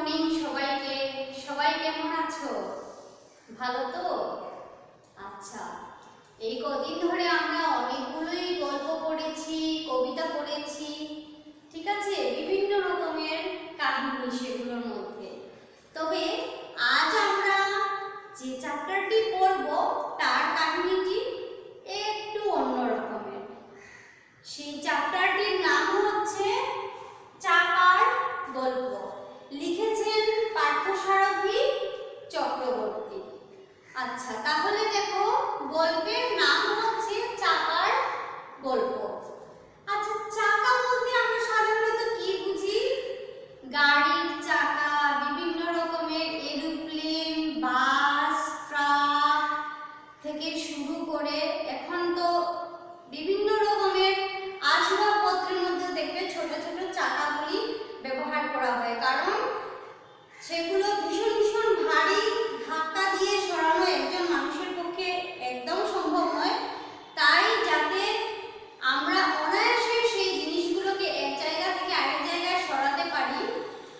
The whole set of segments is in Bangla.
মর্নিং সবাইকে। সবাই কেমন আছো? ভালো তো? আচ্ছা, এই কদিন ধরে আমরা অনেকগুলোই গল্প পড়েছি, কবিতা পড়েছি, ঠিক আছে, বিভিন্ন রকমের কাহিনী সেগুলোর মধ্যে। তবে আজ আমরা যে চ্যাপ্টারটি পড়ব তার কাহিনীটি একটু অন্য রকমের। সেই চ্যাপ্টারটির নাম হচ্ছে চাকার গল্প। লিখেছেন পার্থসারথী চক্রবর্তী। আচ্ছা, তাহলে দেখো, গল্পের নাম হচ্ছে চাকার গল্প। আচ্ছা, চাকা বলতে আমরা সাধারণত কি বুঝি? গাড়ির চাকা, বিভিন্ন রকমের এরোপ্লেন, বাস, ট্রাক থেকে শুরু করে এখন তো বিভিন্ন রকমের আসবাবপত্রের মধ্যে দেখবে ছোট ছোট চাকাগুলি ব্যবহার করা হয়, কারণ সেগুলো ভীষণ ভীষণ ভারী, ধাক্কা দিয়ে সরানো একজন মানুষের পক্ষে একদম সম্ভব নয়। তাই যাতে আমরা অনায়াসে সেই জিনিসগুলোকে এক জায়গা থেকে আরেক জায়গায় সরাতে পারি,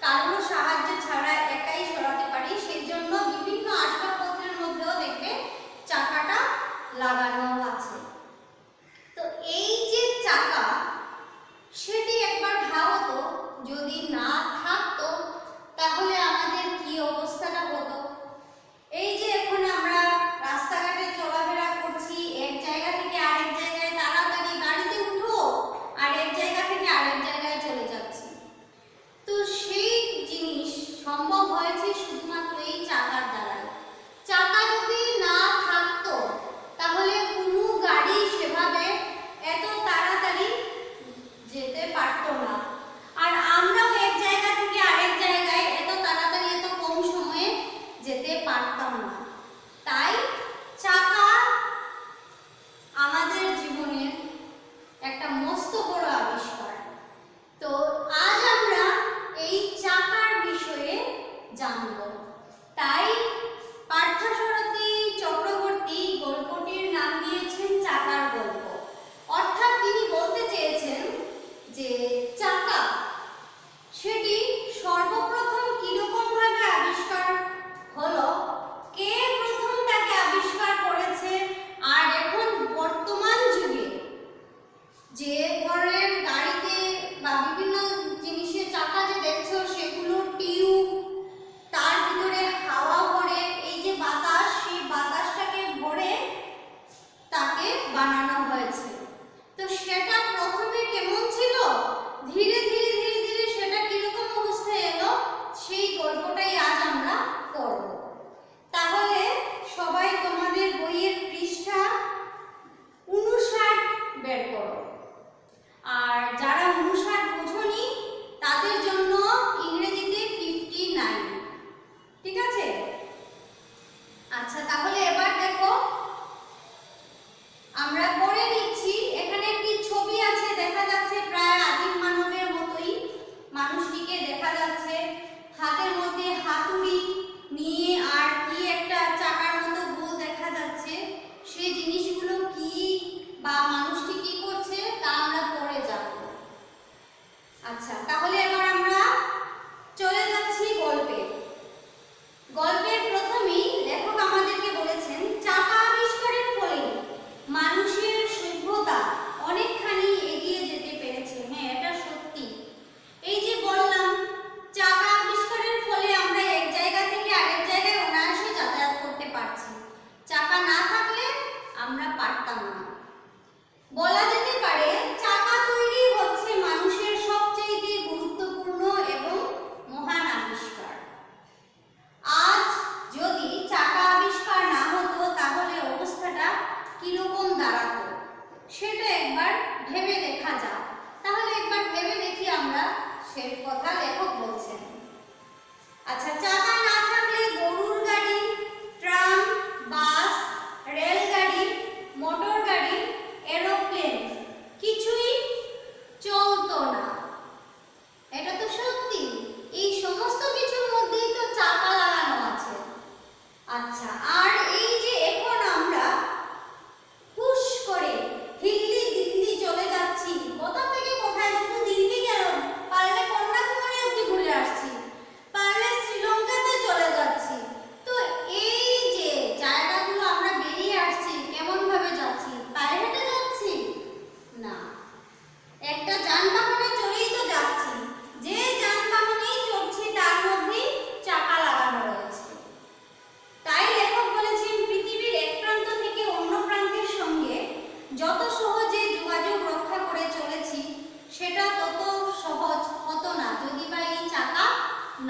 কারোর সাহায্য ছাড়া একাই সরাতে পারি, সেই জন্য বিভিন্ন আসবাবপত্রের মধ্যেও দেখবে চাকাটা লাগানো আছে। তো এই যে চাকা, সেটি একবার ভাবো তো, যদি না থাকতো তাহলে আমাদের কি অবস্থাটা হতো? এই যে এখন আমরা রাস্তাঘাটে চলাফেরা করছি, এক জায়গা থেকে আরেক জায়গায় তাড়াতাড়ি গাড়িতে উঠো আর এক জায়গা থেকে আরেক জায়গায় চলে যাচ্ছি, তো সেই জিনিস সম্ভব হয়েছে শুধুমাত্র এই চাকার দ্বারা। চাকা যদি না থাকতো তাহলে কোনো গাড়ি সেভাবে এত তাড়াতাড়ি যেতে পারতো না, আর আমরাও এক জায়গা থেকে আরেক জায়গায় এত তাড়াতাড়ি এত কম সময়ে যেতে পারতাম না। তাই চাকা আমাদের জীবনের একটা মস্ত বড় আবিষ্কার। তো আজ আমরা এই চাকার বিষয়ে জানব। তাই পার্থসারথী চক্রবর্তী গল্পটির নাম দিয়েছেন চাকার গল্প। অর্থাৎ তিনি বলতে চেয়েছেন যে চাকা সেটি সর্বপ্রথম কিরকম ভাবে আবিষ্কার হলো, কে প্রথম তাকে আবিষ্কার করেছে, আর এখন বর্তমান যুগে যে ধরনের গাড়িতে বা বিভিন্ন জিনিসের চাকা যে দেখছো সেগুলো টিউব, তার ভিতরে হাওয়া ভরে এই যে বাতাস, সেই বাতাসটাকে ভরে তাকে বানানো হয়েছে। তো সেটা প্রথমে কেমন ছিল, ধীরে ধীরে ধীরে ধীরে সেটা কিরকম অবস্থায় এলো, সেই গল্পটাই আজ আমরা পড়ব। তাহলে সবাই তোমাদের বইয়ের পৃষ্ঠা 59 বের করো, আর যারা 59 বোঝোনি তাদের জন্য ইংরেজিতে 59, ঠিক আছে? আচ্ছা, তাহলে এবার দেখো, আমরা পড়ে নিচ্ছি। এখানে একটি ছবি আছে, দেখা যাচ্ছে প্রায় আদিম মানবের মতোই মানুষটিকে দেখা যাচ্ছে, হাতের মধ্যে হাতুড়ি নিয়ে আর কি একটা চাকার মতো গোল দেখা যাচ্ছে। সেই জিনিসগুলো কি বা মানুষটি কি করছে তা আমরা পরে জানব। আচ্ছা, তাহলে এবার আমরা চলে যাচ্ছি গল্পে। গল্পের প্রথমেই লেখক আমাদেরকে বলেছেন চাকা আবিষ্কারের ফলে মানুষের সভ্যতা অনেকখানি এগিয়ে যেতে পেরেছে। হ্যাঁ, এটা সত্যি। এই যে বললাম, চাকা আবিষ্কারের ফলে আমরা এক জায়গা থেকে আরেক জায়গায় অনায়াসে যাতায়াত করতে পারছি। চাকা না থাকলে আমরা পারতাম না। বলা যেতে পারে চাকা তৈরি হচ্ছে মানুষের সবচেয়ে গুরুত্বপূর্ণ এবং মহান আবিষ্কার। আজ যদি চাকা আবিষ্কার না হতো তাহলে অবস্থাটা কিরকম দাঁড়াতো সেটা একবার ভেবে দেখা যাক। তাহলে একবার ভেবে দেখি আমরা, সে কথা লেখক বলছেন। আচ্ছা, চাকা না থাকলে গরুর গাড়ি, ট্রাম, বাস, রেলগাড়ি, মোটর গাড়ি, এরোপ্লেন কিছুই চলতো না। এটা তো সত্যি। এই সমস্ত কিছুর মধ্যেই তো চাকা লাগানো আছে। আচ্ছা, আর এই যে এখন আমরা হুশ করে দিল্লি দিল্লি চলে যাচ্ছি, কোথা থেকে কোথায়, শুধু দিল্লি কেন, পারলে কন্যাকুমারী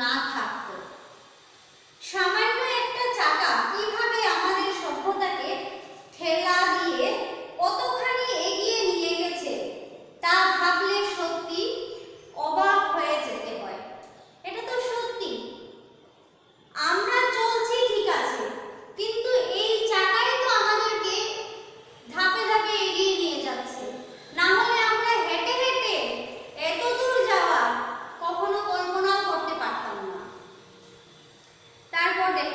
না থাকতো। সামান্য একটা চাকা কিভাবে আমাদের সভ্যতাকে ঠেলা দিয়ে কতখানি এগিয়ে নিয়ে গেছে তা ভাবলে সত্যি অবাক হয়ে যেতে হয়। এটা তো সত্যি। আমরা চলছি ঠিক আছে, কিন্তু এই চাকাই তো আমাদেরকে ধাপে ধাপে এগিয়ে নিয়ে যাচ্ছে। না হলে আমরা হেঁটে হেঁটে এত দূর যাওয়া কখনো কল্পনাও করতে পারতাম না। তারপর দেখো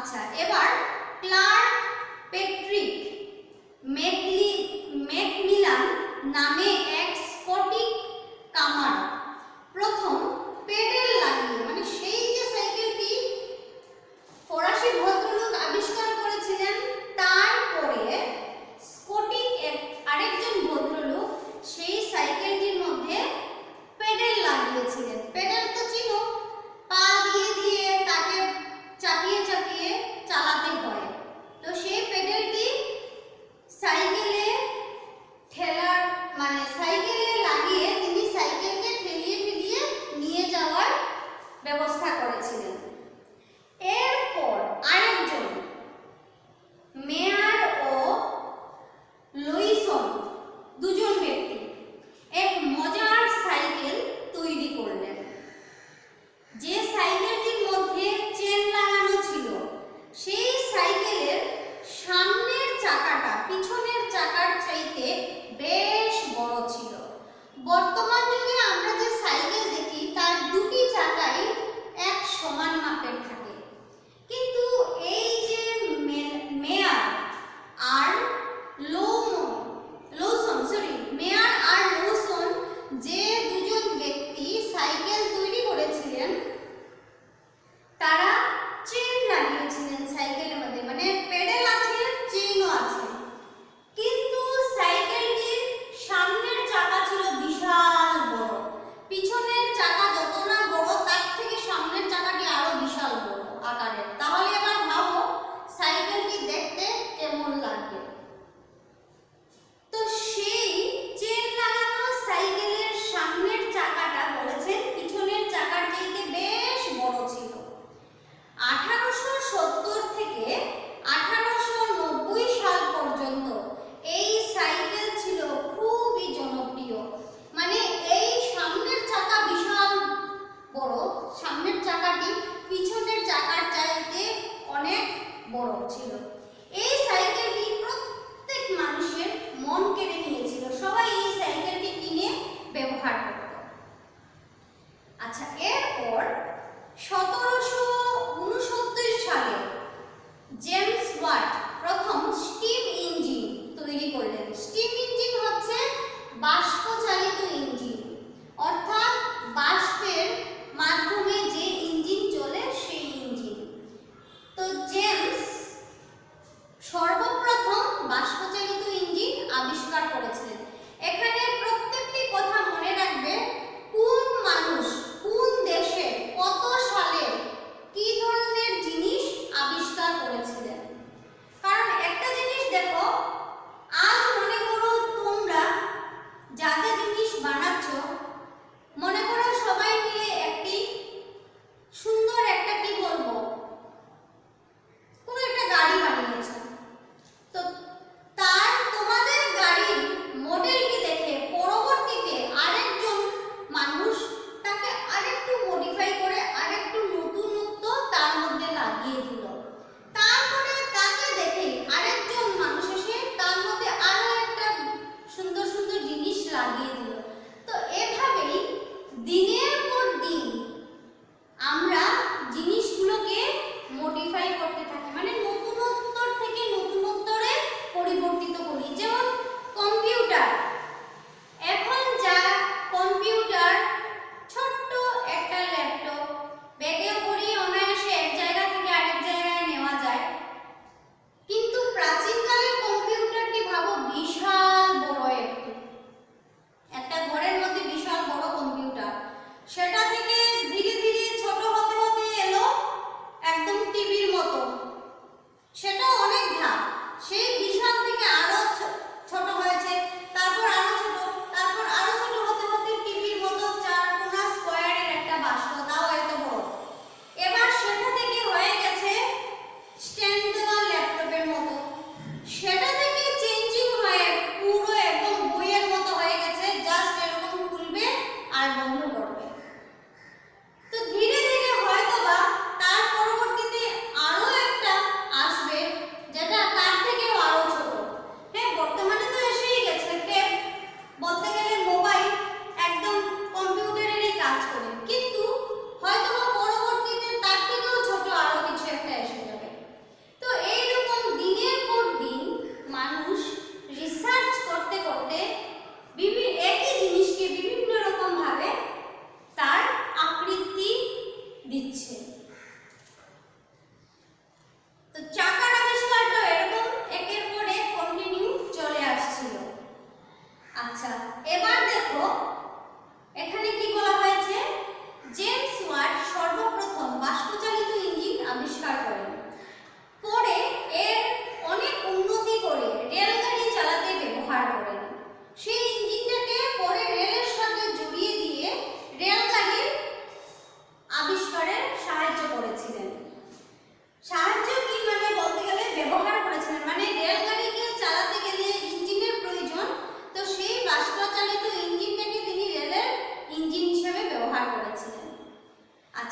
আচ্ছা, এবার ক্লার্ক পেট্রিক ম্যাকমিলান নামে এক স্কটিশ কামার প্রথম পেডেল লাগিয়ে, মানে সেই যে সাইকেলটি ফরাসি ভদ্রলোক আবিষ্কার করেছিলেন, তারপরে স্কটিশ আরেকজন ভদ্রলোক সেই সাইকেলটির মধ্যে পেডেল লাগিয়েছিলেন। পেডেল তো চিনো, পা দিয়ে দিয়ে তাকে চাপিয়ে চাপিয়ে চালাতে হয়। তো সেই পেডেলটি সাইকেলে ঠেলার, মানে সাইকেলে লাগিয়ে তিনি সাইকেলকে ঠেলিয়ে ঠেলিয়ে নিয়ে যাওয়ার ব্যবস্থা করেছিলেন। এরপর আরেকজন মেয়ার ও লুইসন, দুজন ব্যক্তি এক মজার সাইকেল তৈরি করলেন। যে সাইকেলটির মধ্যে চেন লাগানো ছিল, সেই সাইকেলের সামনের চাকাটা পিছনের চাকার চাইতে বেশ বড় ছিল। বর্তমান যুগে আমরা যে সাইকেল দেখি তার দুটি চাকাই এক সমান মাপের থাকে, কিন্তু এই যে মেয়ার আর লৌসন যে দুজন ব্যক্তি সাইকেল তৈরি করেছিলেন, তারা চেন লাগিয়েছিলেন সাইকেলের মধ্যে, মানে পেডেল আছে, চেনও আছে, কিন্তু সাইকেলটির সামনের চাকা ছিল বিশাল বড়, পিছনের চাকা যত না বড় তার থেকে সামনের চাকাটি আরো বিশাল বড় আকারের। তাহলে এবার ভাবো সাইকেলটি দেখতে কেমন লাগবে। তো সেই চেন লাগানো সাইকেলের সামনের চাকাটা বলেছেন পিছনের চাকার চাইতে বেশ বড় ছিল। 1870 থেকে 1890 সাল পর্যন্ত এই সাইকেল ছিল খুবই জনপ্রিয়। মানে এই সামনের চাকা বিশাল বড়, সামনের চাকাটি পিছনের চাকার চাইতে অনেক বড় ছিল। এই সাইকেলটি প্রত্যেক মানুষের মন কেড়ে নিয়েছিল, সবাই এই সাইকেলটি কিনে ব্যবহার করত। আচ্ছা, এরপর 1769 সালে জেমস ওয়াট প্রথম স্টিম ইঞ্জিন তৈরি করলেন। স্টিম ইঞ্জিন হচ্ছে বাষ্পচালিত ইঞ্জিন, অর্থাৎ বাষ্পের মাধ্যমে যে ইঞ্জিন চলে সেই ইঞ্জিন। তো জেমস সর্বপ্রথম বাষ্পচালিত ইঞ্জিন আবিষ্কার করেছিলেন। এখানে প্রত্যেকটি কথা মনে রাখবে, কোন মানুষ কোন দেশে কত সালে কি ধরনের জিনিস আবিষ্কার করেছিলেন। কারণ একটা জিনিস দেখো, আজ মনে করো তোমরা যা যা জিনিস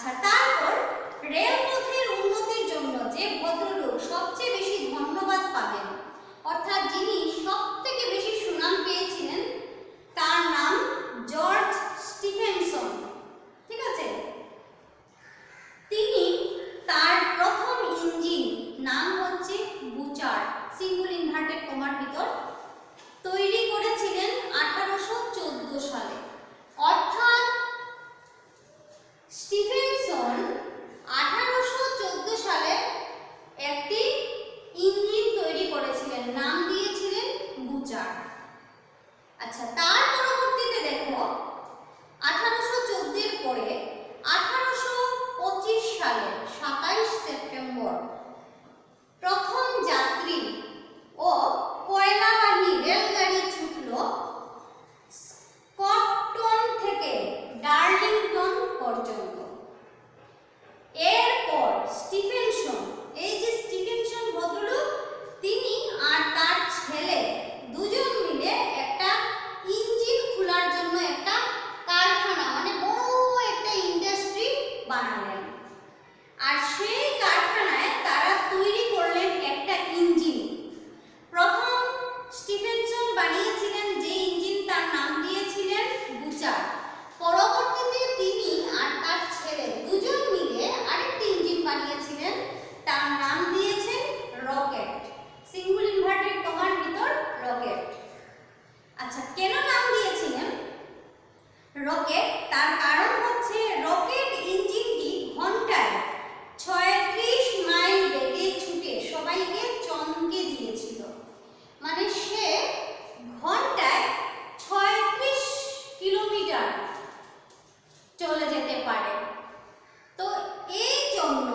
আচ্ছা, তারপর রেলপথের উন্নতির জন্য যে ভদ্রলোক সবচেয়ে বেশি ধন্যবাদ পাবেন, অর্থাৎ যিনি সবথেকে বেশি সুনাম পেয়েছিলেন, তার নাম জর্জ স্টিফেনসন। ঠিক আছে, তিনি তার প্রথম ইঞ্জিন, নাম হচ্ছে বুচার, সিঙ্গল ইনভার্টেড কমার ভিতর, তৈরি করেছিলেন 1814 সালে। অর্থাৎ স্টিফেনসন 1814 সালে একটি ইঞ্জিন তৈরি করেছিলেন, নাম দিয়েছিলেন বুচার। আচ্ছা, তার পরবর্তীতে দেখো 1814 এর পরে 1825 সালে 27 সেপ্টেম্বর প্রথম যাত্রী ও কয়লাবাহী রেলগাড়ি ছুটল স্কটটন থেকে ডার্লিংটন পর্যন্ত। এরপর স্টিফেনসন, এই যে স্টিফেনসন ভদ্রলোক, তিনি আর তার ছেলে দুজন মিলে একটা ইঞ্জিন খোলার জন্য একটা কারখানা, মানে বড় একটা ইন্ডাস্ট্রি বানালেন। আর সেই কারখানায় তারা তৈরি করলেন একটা ইঞ্জিন। প্রথম স্টিফেনসন বানিয়েছিলেন যে ইঞ্জিন, তার নাম দিয়েছিলেন বুচার। পরবর্তীতে তিনি আর তার ছেলে দুজন মিলে আরেকটি ইঞ্জিন বানিয়েছিলেন, তার নাম দিয়েছেন রকেট, সিঙ্গল ইনভার্টেড কমার ভিতর রকেট। আচ্ছা, কেন নাম দিয়েছিলেন রকেট? তার কারণ হচ্ছে রকেট ইঞ্জিনটি ঘন্টায় 36 মাইল বেগে ছুটে সবাইকে চমকে দিয়েছিল। মানে সে ঘন্টায় 36 কিলোমিটার চলে যেতে পারে। তো এই জন্য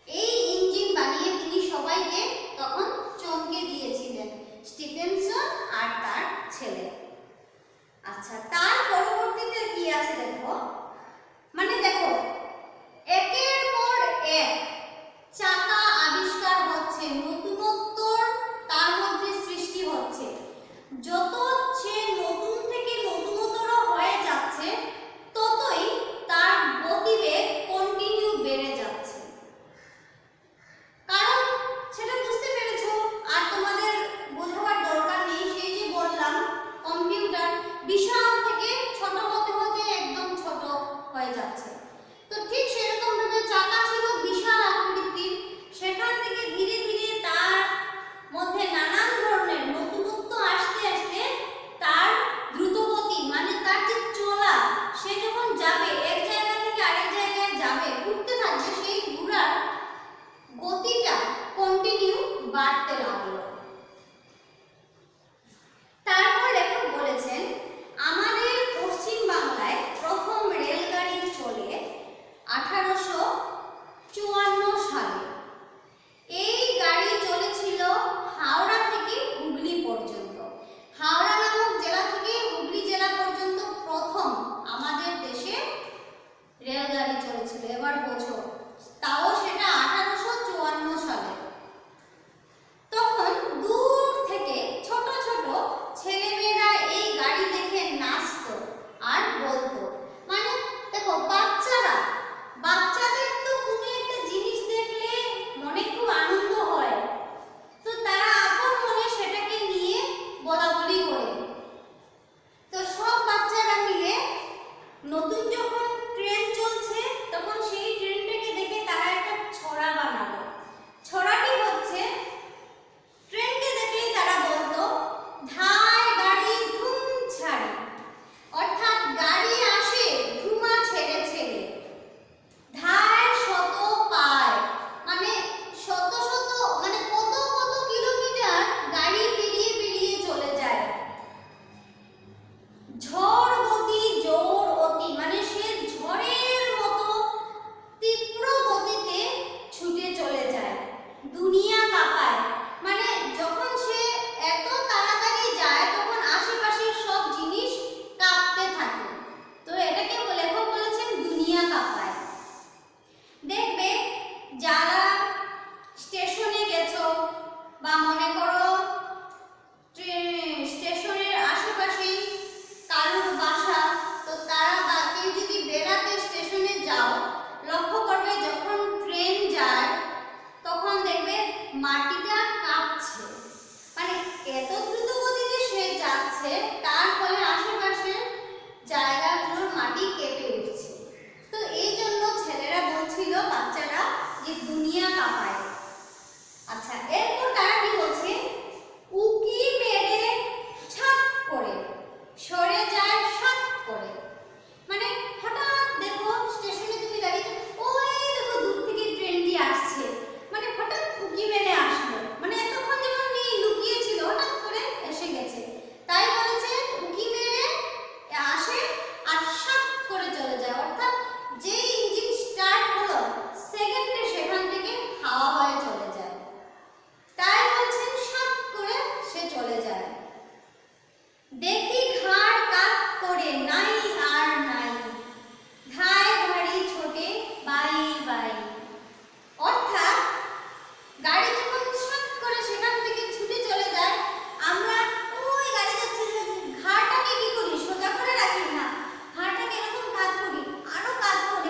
এই ইঞ্জিন বানিয়ে তিনি সবাইকে তখন চমকে দিয়েছিলেন, স্টিফেনসন আর তার ছেলে। আচ্ছা, তার পরবর্তীতে কি আছে দেখো, মানে দেখো একের পর এক চাকা আবিষ্কার হচ্ছে, নতুনত্বর তার মধ্যে সৃষ্টি হচ্ছে। যত সে নতুন থেকে নতুনতর হয়ে যাচ্ছে, ততই তার গতিবেগ কন্টিনিউ বেড়ে যাচ্ছে। কারণ সেটা বুঝতে পেরেছো, আর তোমাদের বোঝাবার দরকার নেই। সেই যে বললাম, কম্পিউটার বিশাল থেকে ছোট হতে হতে একদম ছোট হয়ে যাচ্ছে। তো ঠিক সেরকম ভাবে চাকা ছিল বিশাল আকৃতির, সেখান থেকে ধীরে ধীরে তার মধ্যে নানান ধরনের নতুনত্ব আসতে আসতে তার দ্রুতগতি, মানে তার যে চলা, সে যখন যাবে এক জায়গা থেকে আরেক জায়গায় যাবে, ঘুরতে থাকবে, সেই ঘোরার গতিটা কন্টিনিউ বাড়তে লাগলো। তারপর লেখক বলেছেন, আমাদের পশ্চিম বাংলায় প্রথম রেলগাড়ি চলে 1854 সালে। এই গাড়ি চলেছিল হাওড়া থেকে হুগলি পর্যন্ত। হাওড়া নামক জেলা থেকে হুগলি জেলা পর্যন্ত প্রথম আমাদের দেশে রেলগাড়ি চলেছিল। এবার বোঝো, তাও সেটা 1854 সালে। তো মাটিটা কাঁপছে, মানে এত দ্রুত গতিতে সে যাচ্ছে, তার ফলে আশেপাশের জায়গাগুলোর মাটি কেঁপে উঠছে। তো এই জন্য ছেলেরা বলছিল, বাচ্চারা, যে দুনিয়া কাঁপায়। আচ্ছা, এরপর তারা কি বলছে, উকি মেরে ছাপ করে সরে যায় সাত করে। মানে হঠাৎ দেখো স্টেশনে তুমি দাঁড়িয়ে, ওই দেখো দূর থেকে ট্রেনটি আসছে, মানে হঠাৎ উকি মেরে আসলো, মানে এতক্ষণ যেমন লুকিয়ে ছিল হঠাৎ করে এসে গেছে। তাই বলেছে উকি মেরে আসে আর সাত করে চলে যায়, অর্থাৎ যে ইঞ্জিন স্টার্ট হলো সেকেন্ডে সেখান থেকে হাওয়া হয়ে চলে যায়। তাই বলছেন সাত করে সে চলে যায়। দেখি ঘাড় কাত করে নাই আর নাই, ধায় ধাড়ি ছোটে বাই বাই। অর্থাৎ গাড়ি যখন সাত করে সেখান থেকে ছুটে চলে যায়, আমরা ওই গাড়ি যাচ্ছে, ঘাড়টাকে কি করি, সোজা করে রাখি না, ঘাড়টাকে এরকম কাত করি, আরো কাত করে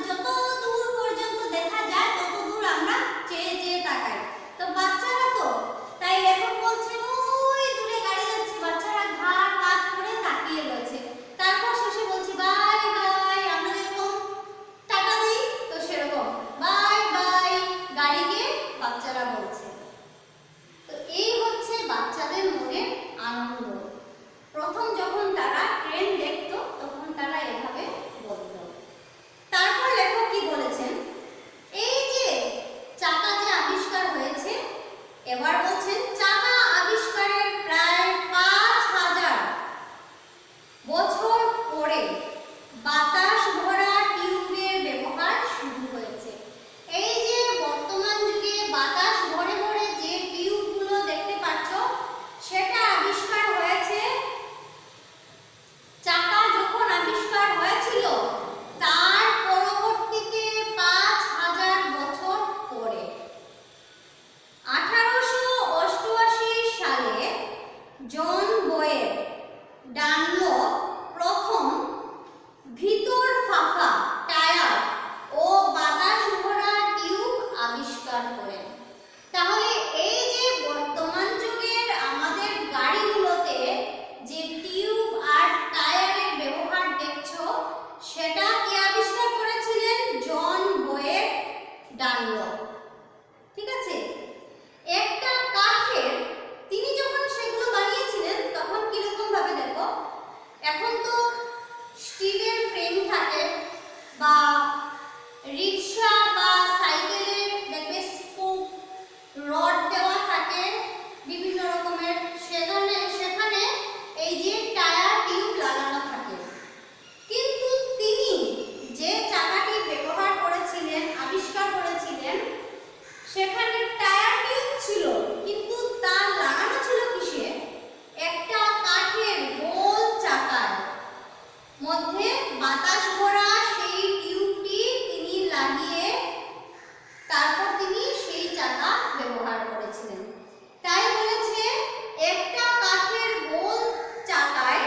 যত দূর পর্যন্ত দেখা যায় তত দূর আমরা চেয়ে চেয়ে তাকাই। তো বাচ্চারা তো তাই এখন বলছে ওই দূরে গাড়ি যাচ্ছে, বাচ্চারা ঘাড় কাত করে তাকিয়ে রয়েছে। তারপর শেষে বলছি বাই বাই, আমরা যেরকম টাটা দিই তো সেরকম বাই বাই গাড়িকে বাচ্চারা বলছে। তো এই হচ্ছে বাচ্চাদের মনের আনন্দ। প্রথম যখন তারা ট্রেন দেখতো তখন তারা এভাবে বলতো। তারপর লেখক কি বলেছেন, এই যে চাকা যে আবিষ্কার হয়েছে, এবার বলছেন চাকা আবিষ্কারের প্রায় 5000 বছর পরে বাতাস ভরা টিউবের ব্যবহার শুরু হয়েছে। এই যে বর্তমান যুগে বাতাস ভরে ভরে যে টিউবগুলো দেখতে পাচ্ছ, সেটা আবিষ্কার হয়েছে, চাকা যখন আবিষ্কার হয়েছিল তার পরবর্তীতে 5000 বছর পরে 1888 সালে জন বয়ের ডানলপ প্রথম ভিতর ফাঁকা টায়ার ও বাতাস ভরা টিউব আবিষ্কার করেন। তাহলে এই যে বর্তমান যুগের আমাদের গাড়িগুলোতে যে টিউব আর টায়ারের ব্যবহার দেখছো, সেটা কে আবিষ্কার করেছিলেন? জন বয়ের ডানলপ। ঠিক আছে, একটা কাঠের, তিনি যখন সেগুলো বানিয়েছিলেন তখন কিরকম ভাবে দেখো, এখন তো স্টিলের ফ্রেম থাকে বা রিক্সা বা সাইকেলের দেখবে স্পুক রড দেওয়া থাকে বিভিন্ন রকমের, সেখানে এই যে টায়ার টিউব লাগানো থাকে। কিন্তু তিনি যে চাকাটি ব্যবহার করেছিলেন, আবিষ্কার করেছিলেন, সেখানে টায়ার টিউব ছিল, কিন্তু তার লাগানো ছিল কিসে? একটা কাঠের গোল চাকার মধ্যে বাতাস ভরা সেই টিউবটি তিনি লাগিয়ে তারপর তিনি সেই চাকা ব্যবহার করেছিলেন। তাই বলেছে একটা কাঠের গোল চাকায়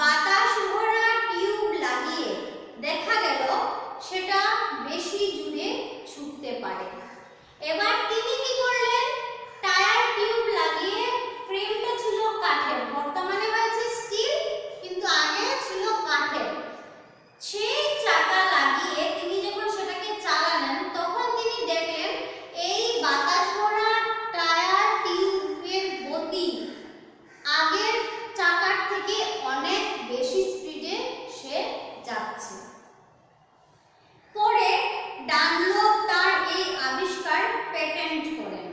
বাতাস ভরা টিউব লাগিয়ে দেখা গেল সেটা বেশি জুড়ে ছুটতে পারে। এবার তিনি কি করলেন? টায়ার টিউব লাগিয়ে, ফ্রেমটা ছিল কাঠের, বর্তমানে হয়েছে স্টিল, কিন্তু আগে ছিল কাঠের, সেই চাকা লাগিয়ে তিনি যখন সেটাকে চালালেন তখন তিনি দেখলেন এই বাতাস ভরা টায়ার টিউবের গতি আগের চাকার থেকে অনেক বেশি স্পিডে সে যাচ্ছে। পরে ডানলপ তার এই আবিষ্কার পেটেন্ট করেন।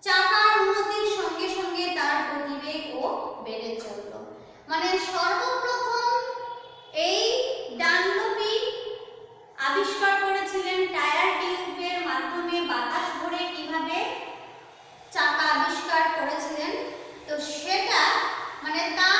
চাকার উন্নতির সঙ্গে সঙ্গে তার গতিবেগও বেড়ে চলল। মানে সর্বপ্রথম এই ডানলপই আবিষ্কার করেছিলেন টায়ার টিউবের মাধ্যমে বাতাস ভরে কিভাবে চাকা আবিষ্কার করেছিলেন। তো সেটা মানে তার